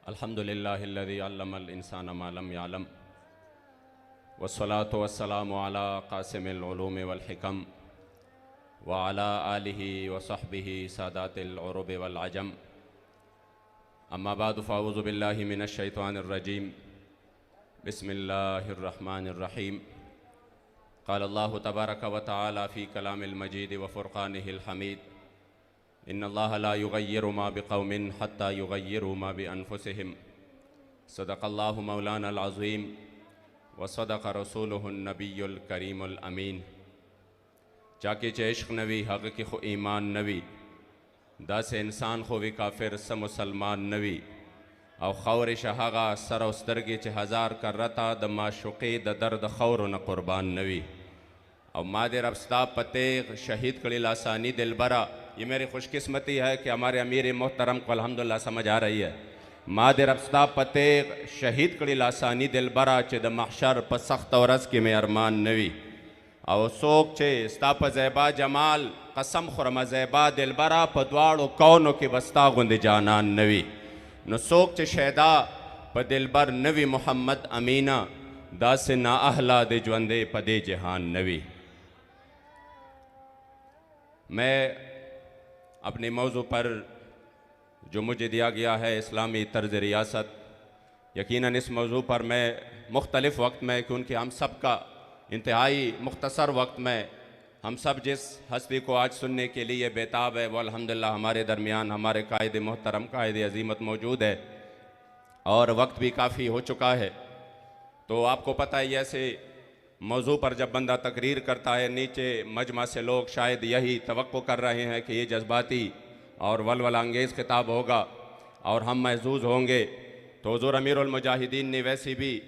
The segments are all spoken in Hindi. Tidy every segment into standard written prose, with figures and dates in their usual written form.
अल्हम्दुलिल्लाहिल्लज़ी अल्लमल इंसान मा लम यअलम वस्सलातु वस्सलामु अला क़ासिमिल उलूम वल हिकम व अला आलिहि व सहबिहि सादातिल उरुब वल अजम। अम्मा बाद फ़अऊज़ु बिल्लाहि मिनश शैतानिर रजीम। बिस्मिल्लाहिर रहमानिर रहीम। क़ाल अल्लाहु तबारक व तआला फ़ी कलामिल मजीद व फ़ुरक़ानिहिल हमीद। इन्नल्लाहा ला युग़य्यिरु मा बिक़ौमिन हत्ता युग़य्यिरु मा बिअन्फ़ुसिहिम। सदक़ल्लाहु मौलानल अज़ीम व सदक़ रसूलुहुन नबियुल करीमुल अमीन। जाके चे इश्क़ नवी हक़ की खो ईमान नवी दस इंसान खो वी काफिर स मुसलमान नवी और खौर शहागा सर उस्तरगे चे हज़ार कर रता द माशुक़े द दर्द खौर न कुर्बान नवी और मादे रफ्ता पते शहीद कड़ी लासानी दिलबरा। ये मेरी खुशकिस्मती है कि हमारे अमीर मोहतरम को अल्हम्दुलिल्लाह समझ आ रही है। मादे रफ्ता पते शहीद कड़ी लासानी दिलबरा चे द महशर प सख्त औरस के में अरमान नवी और सोक चे स्ताप ज़ैबा जमाल कसम खुरमा ज़ैबा दिलबरा पदवाड़ो कौनो के बस्ता गुंद जानान नवी न सोक चे शैदा प दिलबर नवी मोहम्मद अमीना दास ना अहला दे ज्वंदे पदे जहान नवी। मैं अपने मौजू पर जो मुझे दिया गया है इस्लामी तर्ज़ रियासत, यकीनन इस मौजू पर मैं मुख्तलिफ़ वक्त में, क्योंकि हम सब का इंतहाई मुख्तसर वक्त में हम सब जिस हस्ती को आज सुनने के लिए बेताब है वो अल्हम्दुलिल्लाह हमारे दरमियान हमारे कायदे मोहतरम कायदे अज़ीमत मौजूद है और वक्त भी काफ़ी हो चुका है। तो आपको पता है ऐसे मौजू पर जब बंदा तकरीर करता है नीचे मजमा से लोग शायद यही तवक्को कर रहे हैं कि ये जज्बाती और वलवला अंगेज़ खिताब होगा और हम महजूज होंगे। तो हुज़ूर अमीरुल मुजाहिदीन ने वैसे भी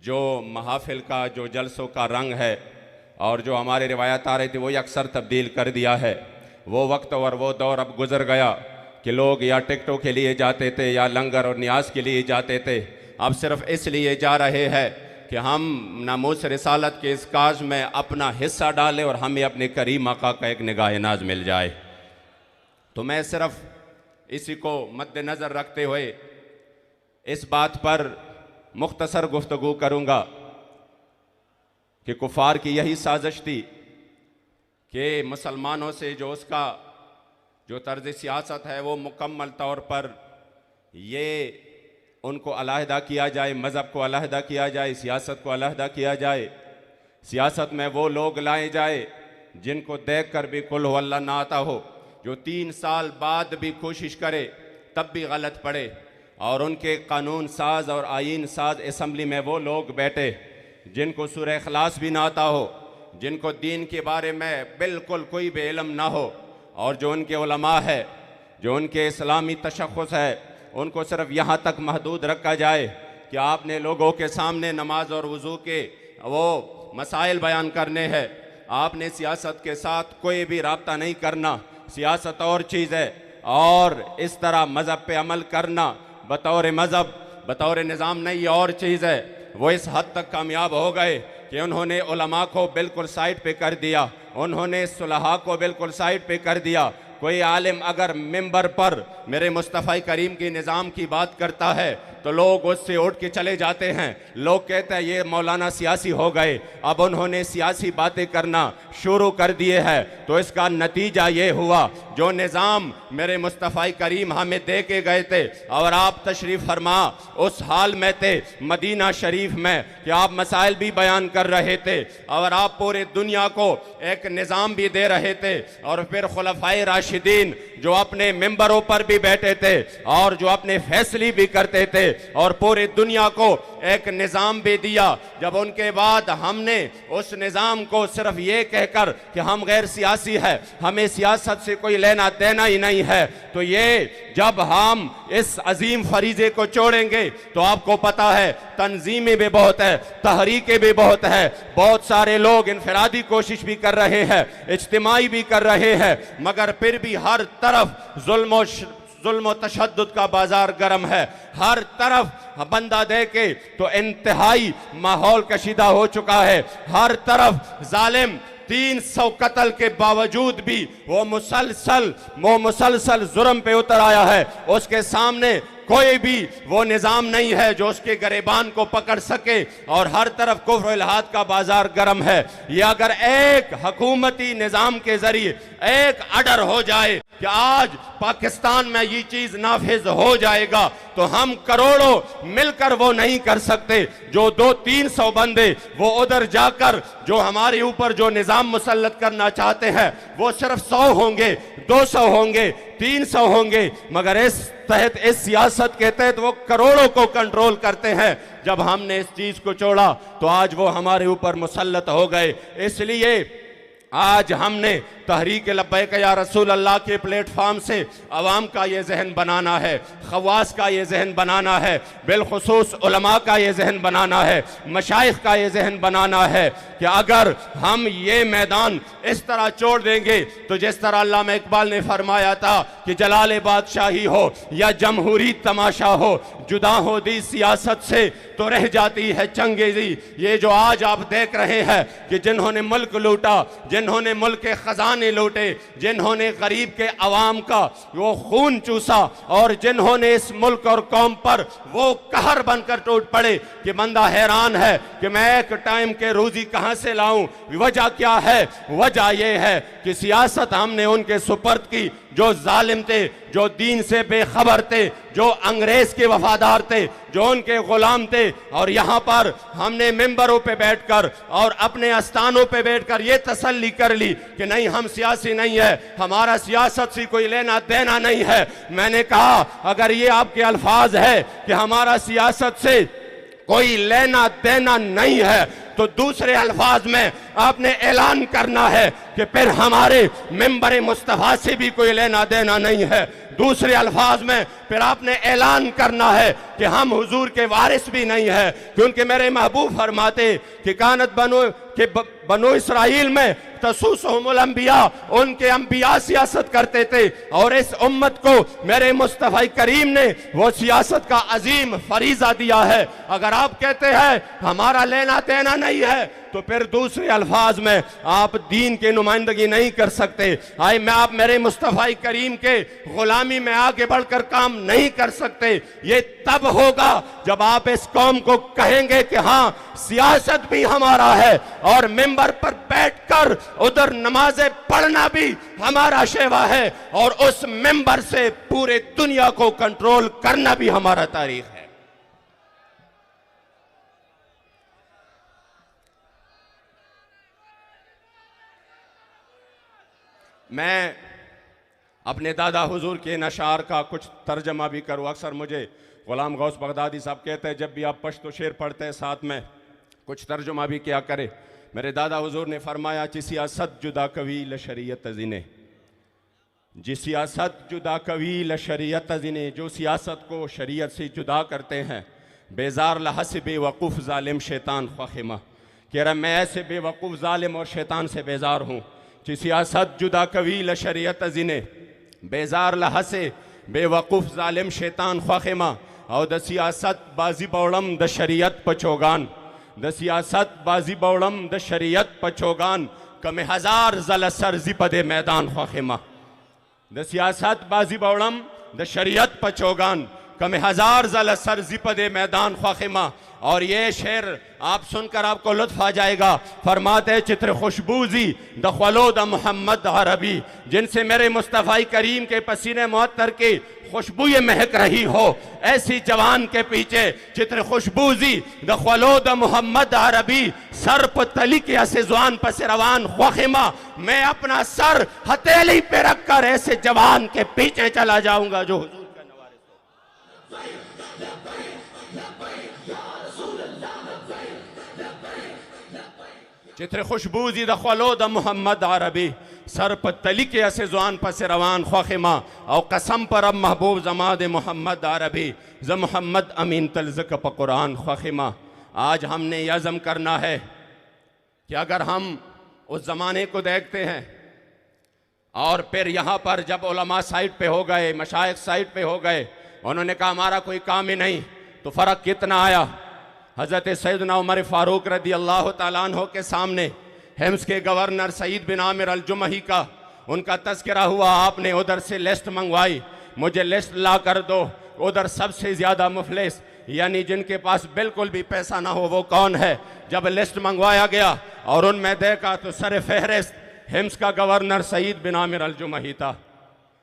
जो महाफिल का जो जलसों का रंग है और जो हमारे रिवायत आ रही थी वही अक्सर तब्दील कर दिया है। वो वक्त और वो दौर अब गुज़र गया कि लोग या टिकटों के लिए जाते थे या लंगर और न्याज के लिए जाते थे। अब सिर्फ इसलिए जा रहे हैं कि हम नामूस रिसालत के इस काज में अपना हिस्सा डालें और हमें अपने करीम आका का एक निगाह नाज मिल जाए। तो मैं सिर्फ इसी को मद्देनज़र रखते हुए इस बात पर मुख्तसर गुफ्तगू करूँगा कि कुफ़ार की यही साजिश थी कि मुसलमानों से जो उसका जो तर्ज़ सियासत है वो मुकम्मल तौर पर ये उनको अलहदा किया जाए, मज़हब को अलहदा किया जाए, सियासत को अलहदा किया जाए। सियासत में वो लोग लाए जाए जिनको देख कर भी कुल हु अल्लाह ना आता हो, जो 3 साल बाद भी कोशिश करे तब भी गलत पड़े और उनके कानून साज और आइन साज असम्बली में वो लोग बैठे जिनको सूरह इखलास भी ना आता हो, जिनको दीन के बारे में बिल्कुल कोई भी इल्म ना हो और जो उनके उलमा है, जो उनके इस्लामी तशख़्ख़ुस है, उनको सिर्फ यहाँ तक महदूद रखा जाए कि आपने लोगों के सामने नमाज और वज़ू के वो मसाइल बयान करने हैं, आपने सियासत के साथ कोई भी राब्ता नहीं करना, सियासत और चीज़ है और इस तरह मज़हब पे अमल करना बतौर मज़हब बतौर निज़ाम नहीं और चीज़ है। वो इस हद तक कामयाब हो गए कि उन्होंने उलमा को बिल्कुल साइड पे कर दिया, उन्होंने सुलहा को बिल्कुल साइड पे कर दिया। कोई आलिम अगर मिंबर पर मेरे मुस्तफ़ा करीम की निज़ाम की बात करता है तो लोग उससे उठ के चले जाते हैं, लोग कहते हैं ये मौलाना सियासी हो गए। अब उन्होंने सियासी बातें करना शुरू कर दिए हैं तो इसका नतीजा ये हुआ जो निज़ाम मेरे मुस्तफ़ा करीम हमें दे के गए थे और आप तशरीफ़ फरमा उस हाल में थे मदीना शरीफ में कि आप मसाइल भी बयान कर रहे थे और आप पूरे दुनिया को एक निज़ाम भी दे रहे थे और फिर खुलफ़ाए राशिदीन जो अपने मिंबरों पर भी बैठे थे और जो अपने फैसले भी करते थे और पूरी दुनिया को एक निज़ाम भी दिया। जब उनके बाद हमने उस निज़ाम को सिर्फ ये कहकर कि हम गैर सियासी है, हमें सियासत से कोई लेना देना ही नहीं है, तो ये जब हम इस अजीम फरीज़े को छोड़ेंगे तो आपको पता है तंजीमें भी बहुत है, तहरीकें भी बहुत है, बहुत सारे लोग इनफरादी कोशिश भी कर रहे हैं, इज्तिमाई भी कर रहे हैं, मगर फिर भी हर तरफ जुल्म तशद्दुद का बाजार गर्म है। हर तरफ बंदा देखे तो इंतहाई माहौल कशीदा हो चुका है। हर तरफ जालिम 300 कत्ल के बावजूद भी वो मुसलसल जुर्म पे उतर आया है। उसके सामने कोई भी वो निज़ाम नहीं है जो उसके गरेबान को पकड़ सके, और हर तरफ कुफ्र और इल्हाद का बाजार गर्म है। ये अगर एक हुकूमती निज़ाम के जरिए एक आर्डर हो जाए कि आज पाकिस्तान में ये चीज नाफिज हो जाएगा, तो हम करोड़ों मिलकर वो नहीं कर सकते। जो 200-300 बंदे वो उधर जाकर जो हमारे ऊपर जो निज़ाम मुसल्लत करना चाहते हैं वो सिर्फ 100 होंगे, 200 होंगे, 300 होंगे, मगर इस सियासत के तहत वो करोड़ों को कंट्रोल करते हैं। जब हमने इस चीज को छोड़ा तो आज वो हमारे ऊपर मुसल्लत हो गए। इसलिए आज हमने तहरीक लब्बैक या रसूल अल्लाह के प्लेटफॉर्म से अवाम का ये जहन बनाना है, खवास का ये जहन बनाना है, बिलखुसूस उलमा का ये जहन बनाना है, मशाइख का ये जहन बनाना है कि अगर हम ये मैदान इस तरह छोड़ देंगे तो जिस तरह अल्लामा इकबाल ने फरमाया था कि जलाल बादशाही हो या जमहूरी तमाशा हो, जुदा हो दी सियासत से तो रह जाती है चंगेजी। ये जो आज आप देख रहे हैं कि जिन्होंने मुल्क लूटा, जिन्होंने मुल्क के खजाने लूटे, जिन्होंने गरीब के अवाम का वो खून चूसा, और जिन्होंने इस मुल्क और कौम पर वो कहर बनकर टूट पड़े कि बंदा हैरान है कि मैं एक टाइम के रोजी कहां से लाऊं। वजह क्या है? वजह यह है कि सियासत हमने उनके सुपर्द की जो जालिम थे, जो दीन से बेखबर थे, जो अंग्रेज के वफादार थे, जो उनके गुलाम थे, और यहाँ पर हमने मिंबरों पे बैठकर और अपने आस्थानों पे बैठकर ये तसल्ली कर ली कि नहीं, हम सियासी नहीं है, हमारा सियासत से कोई लेना देना नहीं है। मैंने कहा अगर ये आपके अल्फाज है कि हमारा सियासत से कोई लेना देना नहीं है, तो दूसरे अल्फाज में आपने ऐलान करना है कि फिर हमारे मिंबर मुस्तफा से भी कोई लेना देना नहीं है। दूसरे अल्फाज में फिर आपने ऐलान करना है कि हम हुजूर के वारिस भी नहीं है, क्योंकि मेरे महबूब फरमाते कि कानत बनो इसराइल में तसूसहुमुल अंबिया, उनके अंबिया सियासत करते थे, और इस उम्मत को मेरे मुस्तफा करीम ने वो सियासत का अजीम फरीजा दिया है। अगर आप कहते हैं हमारा लेना देना नहीं है, तो फिर दूसरे अल्फाज में आप दीन की नुमाइंदगी नहीं कर सकते। आए मैं आप मेरे मुस्तफा करीम के गुलामी में आगे बढ़कर काम नहीं कर सकते। ये तब होगा जब आप इस कौम को कहेंगे कि हाँ, सियासत भी हमारा है और मिंबर पर बैठकर उधर नमाजें पढ़ना भी हमारा शेवा है, और उस मिंबर से पूरे दुनिया को कंट्रोल करना भी हमारा तारीख है। मैं अपने दादा हुजूर के नशार का कुछ तर्जमा भी करूँ। अक्सर मुझे गुलाम गौस बगदादी साहब कहते हैं जब भी आप पश्तो शेर पढ़ते हैं साथ में कुछ तर्जुमा भी क्या करे। मेरे दादा हुजूर ने फरमाया कि सियासत जुदा कवी ल शरीयत जिने, जी सियासत जुदा कवी ल शरीयत जिने, जो सियासत को शरीयत से जुदा करते हैं, बेजार लहस बेवकूफ़ ज़ालिम शैतान ख्वाहिमा, कह रहा मैं ऐसे बेवकूफ़ ज़ालिम और शैतान से बेजार हूँ। कि सियासत जुदा कवी ल शरीयत जिने, बेजार लहसे बेवकूफ़ ज़ालिम शैतान ख्वाहिमा, और द सियासत बाजी बौड़म द शरीयत पचोगान, द सियासत बाजी बौड़म द शरीयत पचोगान, कमे हजार जल सर जिपदे मैदान ख्वाहिमा, द सियासत बाजी बौड़म द शरीयत पचोगान, कमे हजार जल सर जिपदे मैदान ख्वाहिमा। और ये शेर आप सुनकर आपको लुत्फ आ जाएगा। फरमाते चित्र खुशबूजी द खलोद मोहम्मद अरबी, जिनसे मेरे मुस्तफ़ा करीम के पसीने मुअत्तर की खुशबू ये महक रही हो, ऐसी जवान के पीछे चित्र खुशबूजी द खलोद मोहम्मद अरबी, सर पर तली के ऐसे जवान पर से रवान ख्वाहिमा, मैं अपना सर हथेली पे रखकर ऐसे जवान के पीछे चला जाऊंगा जो हुजूर का नवारिस हो। चित्र खुशबूजी द खलोद मोहम्मद अरबी, सर पर तली के ऐसे जुआन पर से रवान ख्वाहिमा, और कसम पर अब महबूब जमाद मोहम्मद अरबी ज मोहम्मद अमीन तलज़क प कुरान ख्वाहिमा। आज हमने यह अज़म करना है कि अगर हम उस ज़माने को देखते हैं और फिर यहाँ पर जब उलमा साइड पे हो गए, मशाइख साइड पे हो गए, उन्होंने कहा हमारा कोई काम ही नहीं, तो फ़र्क कितना आया। हज़रत सैयदना उमर फ़ारूक रदी अल्लाह तआला अन्हु के सामने हिम्स के गवर्नर सईद बिन आमिर अल जुमही का उनका तज़किरा हुआ, आपने उधर से लिस्ट मंगवाई, मुझे लिस्ट ला कर दो। उधर सबसे ज़्यादा मुफलिस यानी जिनके पास बिल्कुल भी पैसा ना हो वो कौन है। जब लिस्ट मंगवाया गया और उनमें देखा तो सर फहरिस्त हिम्स का गवर्नर सईद बिन आमिर अल जुमही था।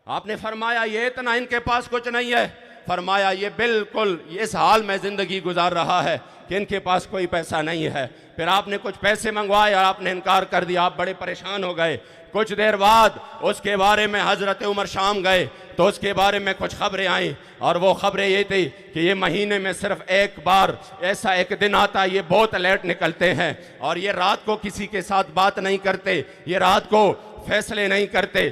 आपने फरमाया ये इतना इनके पास कुछ नहीं है, फरमाया ये बिल्कुल इस हाल में ज़िंदगी गुजार रहा है कि इनके पास कोई पैसा नहीं है। फिर आपने कुछ पैसे मंगवाए और आपने इनकार कर दिया, आप बड़े परेशान हो गए। कुछ देर बाद उसके बारे में हज़रत उमर शाम गए तो उसके बारे में कुछ खबरें आईं और वो खबरें ये थी कि ये महीने में सिर्फ एक बार ऐसा एक दिन आता है, ये बहुत लेट निकलते हैं और ये रात को किसी के साथ बात नहीं करते, ये रात को फैसले नहीं करते।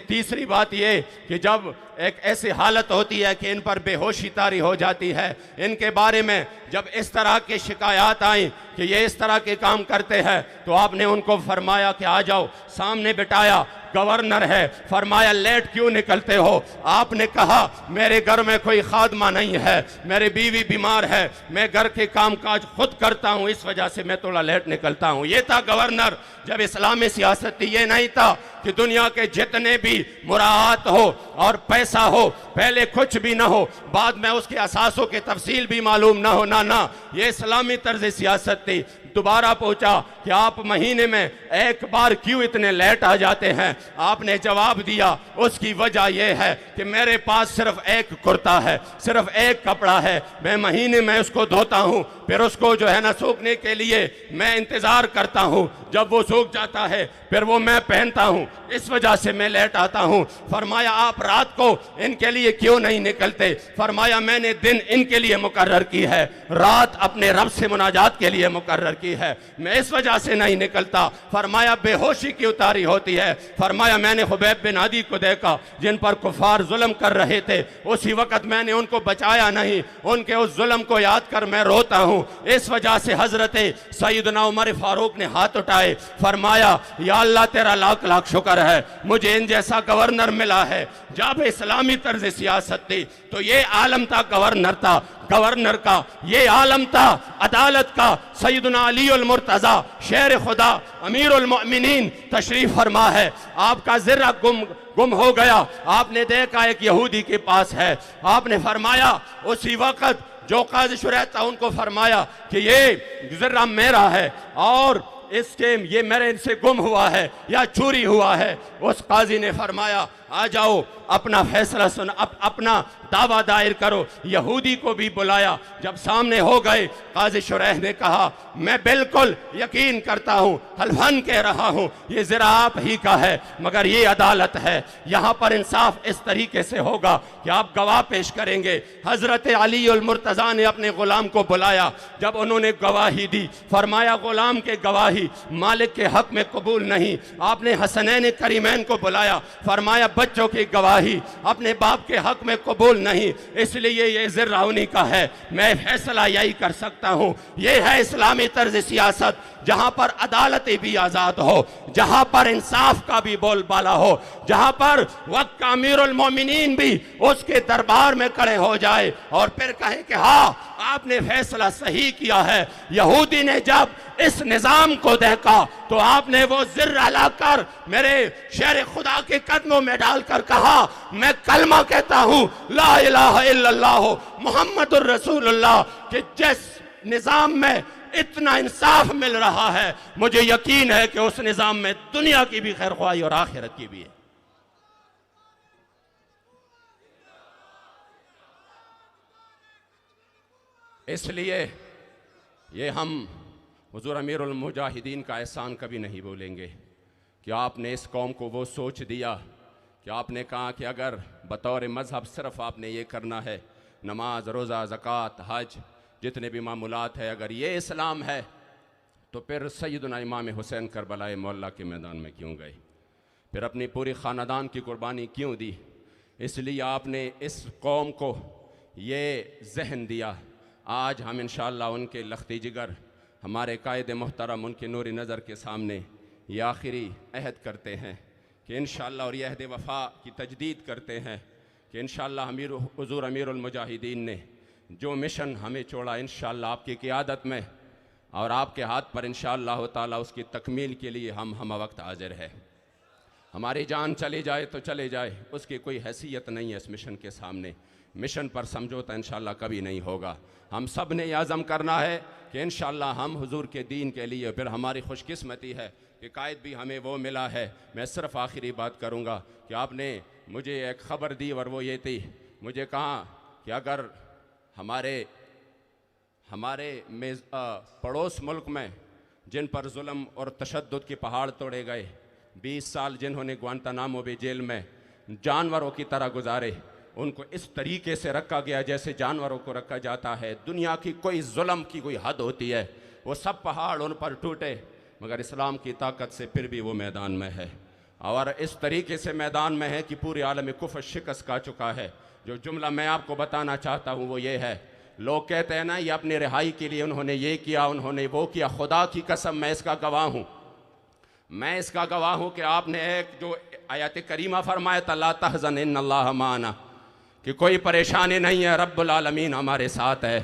तीसरी बात ये कि जब एक ऐसी हालत होती है कि इन पर बेहोशी तारी हो जाती है, इनके बारे में जब इस तरह की शिकायत आई कि ये इस तरह के काम करते हैं तो आपने उनको फरमाया कि आ जाओ, सामने बिठाया, गवर्नर है, फरमाया लेट क्यों निकलते हो। आपने कहा मेरे घर में कोई खादमा नहीं है, मेरी बीवी बीमार है, मैं घर के काम काज खुद करता हूँ, इस वजह से मैं थोड़ा लेट निकलता हूँ। ये था गवर्नर। जब इस्लामी सियासत थी ये नहीं था कि दुनिया के जितने भी मुराद हो और पैसा हो, पहले कुछ भी ना हो बाद में उसके असासों के तफसील भी मालूम ना हो, ना, ये इस्लामी तर्ज सियासत थी। दोबारा पूछा कि आप महीने में एक बार क्यों इतने लेट आ जाते हैं। आपने जवाब दिया उसकी वजह यह है कि मेरे पास सिर्फ एक कुर्ता है, सिर्फ एक कपड़ा है, मैं महीने में उसको धोता हूँ, फिर उसको जो है ना सूखने के लिए मैं इंतज़ार करता हूँ, जब वो सूख जाता है फिर वो मैं पहनता हूँ, इस वजह से मैं लेट आता हूँ। फरमाया आप रात को इनके लिए क्यों नहीं निकलते। फरमाया मैंने दिन इनके लिए मुकर्रर की है, रात अपने रब से मुनाजात के लिए मुकर्रर की है, मैं इस वजह से नहीं निकलता। फरमाया बेहोशी की उतारी होती है। फरमाया मैंने खुबैब बिन आदी को देखा जिन पर कुफार जुल्म कर रहे थे, उसी वक्त मैंने उनको बचाया नहीं, उनके उस जुल्म को याद कर मैं रोता हूँ। इस वजह से हजरत सैयदना उमर फारूक ने हाथ उठाए, फरमाया या अल्लाह तेरा लाख लाख शुक्र है मुझे इन जैसा गवर्नर मिला है। जब इस्लामी तर्ज सियासत थी तो ये आलम था गवर्नर था, गवर्नर का ये आलम था अदालत का। सैयदना अली अल मुर्तज़ा शेर खुदा अमीर उल मोमिनीन तशरीफ फरमा है, आपका ज़िर्रा गुम हो गया, आपने देखा एक यहूदी के पास है, आपने फरमाया उसी वक्त जो काज़ी शुरैह था उनको फरमाया कि ये ज़िर्रा मेरा है और इसके ये मेरे इनसे गुम हुआ है या चोरी हुआ है। उस काजी ने फरमाया आ जाओ अपना फैसला सुन, अपना दावा दायर करो। यहूदी को भी बुलाया, जब सामने हो गए काजी शुरैह ने कहा मैं बिल्कुल यकीन करता हूँ, हल्फन कह रहा हूँ ये ज़रा आप ही का है, मगर ये अदालत है, यहाँ पर इंसाफ इस तरीके से होगा कि आप गवाह पेश करेंगे। हज़रत अली उल मुर्तज़ा ने अपने ग़ुलाम को बुलाया, जब उन्होंने गवाही दी फरमाया ग़ुलाम के गवाही मालिक के हक़ में कबूल नहीं। आपने हसनैन करीमैन को बुलाया, फरमाया बच्चों की गवाही अपने बाप के हक़ में कबूल नहीं, इसलिए ये ज़िर्रा उन्हीं का है, मैं फैसला यही कर सकता हूँ। ये है इस्लामी तर्ज सियासत, जहाँ पर अदालतें भी आज़ाद हो, जहाँ पर इंसाफ का भी बोलबाला हो, जहाँ पर वक्त का अमीरुल मोमिनीन भी उसके दरबार में खड़े हो जाए और फिर कहे कि हाँ आपने फैसला सही किया है। यहूदी ने जब इस निज़ाम को देखा तो आपने वो ज़िर्रा लाकर मेरे शेर खुदा के कदमों में डालकर कहा मैं कलमा कहता हूँ ला इलाहा इल्लल्लाह मुहम्मदुर रसूलुल्लाह, कि जिस निज़ाम में इतना इंसाफ मिल रहा है मुझे यकीन है कि उस निज़ाम में दुनिया की भी खैर ख्वाही और आखिरत की भी है। इसलिए ये हम हुज़ूर अमीरुल मुजाहिदीन का एहसान कभी नहीं भूलेंगे कि आपने इस कौम को वो सोच दिया कि आपने कहा कि अगर बतौर मज़हब सिर्फ़ आपने ये करना है, नमाज रोज़ा ज़कात हज जितने भी मामूलात है, अगर ये इस्लाम है तो फिर सैयदना इमाम हुसैन करबलाए मौला के मैदान में क्यों गए, फिर अपनी पूरी ख़ानदान की कुर्बानी क्यों दी। इसलिए आपने इस कौम को ये जहन दिया। आज हम इंशाअल्लाह उनके लख्ती जिगर हमारे कायद मोहतरम उनके नूरी नज़र के सामने ये आखिरी अहद करते हैं कि इंशाअल्लाह, और ये अहद वफ़ा की तजदीद करते हैं कि इंशाअल्लाह हुज़ूर अमीरुल मुजाहिदीन ने जो मिशन हमें छोड़ा इंशाअल्लाह आपकी क़ियादत में और आपके हाथ पर इंशाअल्लाह ताला उसकी तकमील के लिए हम वक्त हाजिर है। हमारी जान चली जाए तो चले जाए, उसकी कोई हैसियत नहीं है इस मिशन के सामने। मिशन पर समझौता इंशाअल्लाह कभी नहीं होगा। हम सब ने आज़म करना है कि इंशाअल्लाह हम हुजूर के दीन के लिए, फिर हमारी खुशकिस्मती है कि कायद भी हमें वो मिला है। मैं सिर्फ आखिरी बात करूँगा कि आपने मुझे एक ख़बर दी और वो ये थी, मुझे कहा कि अगर हमारे पड़ोस मुल्क में जिन पर जुल्म और तशद्दुद के पहाड़ तोड़े गए, 20 साल जिन्होंने ग्वांतानामो बे जेल में जानवरों की तरह गुजारे, उनको इस तरीके से रखा गया जैसे जानवरों को रखा जाता है। दुनिया की कोई जुल्म की कोई हद होती है, वो सब पहाड़ उन पर टूटे, मगर इस्लाम की ताकत से फिर भी वो मैदान में है, और इस तरीके से मैदान में है कि पूरे आलम कुफ्र शिकस्त खा चुका है। जो जुमला मैं आपको बताना चाहता हूँ वो ये है, लोग कहते हैं ना ये अपनी रिहाई के लिए उन्होंने ये किया, उन्होंने वो किया। खुदा की कसम मैं इसका गवाह हूँ, मैं इसका गवाह हूँ कि आपने एक जो आयत करीमा फरमाया था, ला तहज़न इन्नल्लाह माना, कि कोई परेशानी नहीं है, रब्बुल आलमीन हमारे साथ है,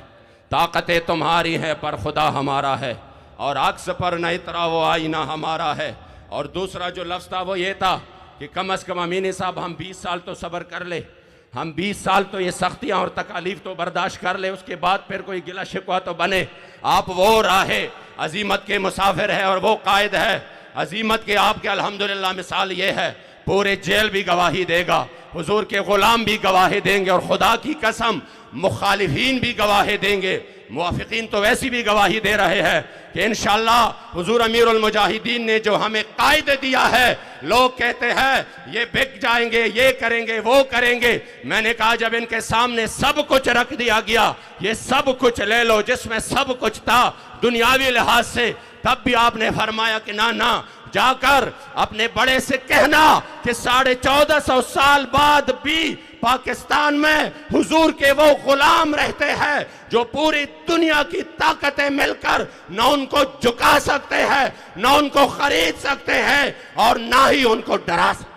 ताकतें तुम्हारी हैं पर खुदा हमारा है, और अक्स पर न इतराओ आईना हमारा है। और दूसरा जो लफ्ज़ था वो ये था कि कम अज़ कम अमीनी साहब हम 20 साल तो सब्र कर ले, हम 20 साल तो ये सख्तियाँ और तकालीफ तो बर्दाश्त कर ले, उसके बाद फिर कोई गिला शिकवा तो बने। आप वो राहे अजीमत के मुसाफिर है और वो कायद है अजीमत के। आपके अल्हम्दुलिल्लाह मिसाल ये है, पूरे जेल भी गवाही देगा, हुजूर के ग़ुलाम भी गवाही देंगे, और खुदा की कसम मुखालिफीन भी गवाही देंगे। मुवाफिकीन तो वैसी भी गवाही दे रहे हैं कि इंशाअल्लाह हुजूर अमीरुल मुजाहिदीन ने जो हमें कायदे दिया है, लोग कहते हैं ये बिक जाएंगे, ये करेंगे, वो करेंगे। मैंने कहा जब इनके सामने सब कुछ रख दिया गया, ये सब कुछ ले लो जिसमें सब कुछ था दुनियावी लिहाज से, तब भी आपने फरमाया कि ना ना, जाकर अपने बड़े से कहना कि 1450 साल बाद भी पाकिस्तान में हुजूर के वो गुलाम रहते हैं जो पूरी दुनिया की ताकतें मिलकर न उनको झुका सकते हैं, न उनको खरीद सकते हैं, और ना ही उनको डरा सकते हैं।